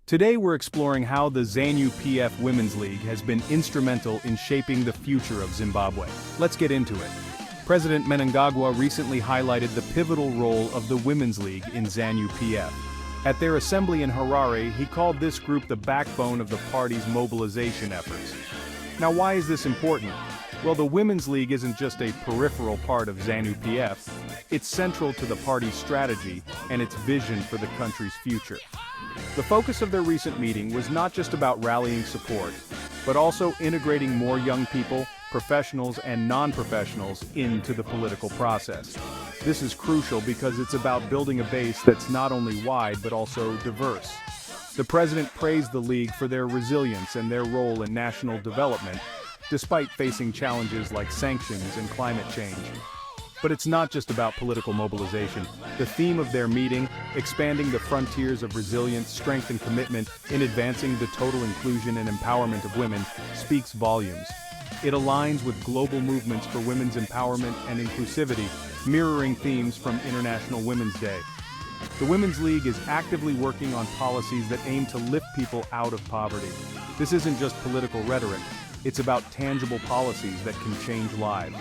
Today we're exploring how the ZANU-PF Women's League has been instrumental in shaping the future of Zimbabwe. Let's get into it. President Mnangagwa recently highlighted the pivotal role of the Women's League in ZANU-PF. At their assembly in Harare, he called this group the backbone of the party's mobilization efforts. Now, why is this important? Well, the Women's League isn't just a peripheral part of ZANU-PF, it's central to the party's strategy and its vision for the country's future. The focus of their recent meeting was not just about rallying support, but also integrating more young people, professionals and non-professionals into the political process. This is crucial because it's about building a base that's not only wide but also diverse. The president praised the League for their resilience and their role in national development, despite facing challenges like sanctions and climate change. But it's not just about political mobilization. The theme of their meeting, expanding the frontiers of resilience, strength and commitment in advancing the total inclusion and empowerment of women, speaks volumes. It aligns with global movements for women's empowerment and inclusivity, mirroring themes from International Women's Day. The Women's League is actively working on policies that aim to lift people out of poverty. This isn't just political rhetoric, it's about tangible policies that can change lives.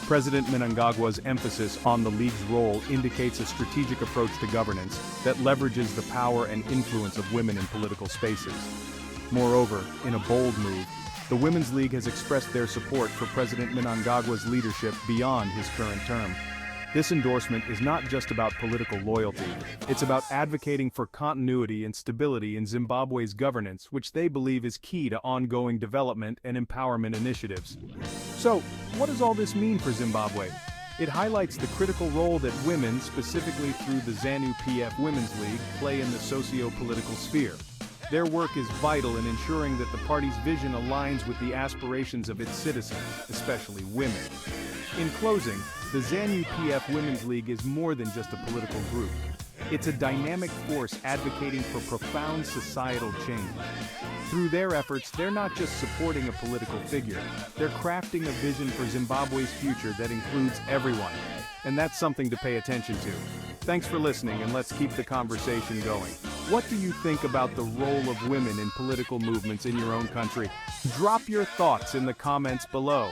President Mnangagwa's emphasis on the League's role indicates a strategic approach to governance that leverages the power and influence of women in political spaces. Moreover, in a bold move, the Women's League has expressed their support for President Mnangagwa's leadership beyond his current term. This endorsement is not just about political loyalty, it's about advocating for continuity and stability in Zimbabwe's governance, which they believe is key to ongoing development and empowerment initiatives. So, what does all this mean for Zimbabwe? It highlights the critical role that women, specifically through the ZANU-PF Women's League, play in the socio-political sphere. Their work is vital in ensuring that the party's vision aligns with the aspirations of its citizens, especially women. In closing, the ZANU-PF Women's League is more than just a political group. It's a dynamic force advocating for profound societal change. Through their efforts, they're not just supporting a political figure, they're crafting a vision for Zimbabwe's future that includes everyone. And that's something to pay attention to. Thanks for listening, and let's keep the conversation going. What do you think about the role of women in political movements in your own country? Drop your thoughts in the comments below.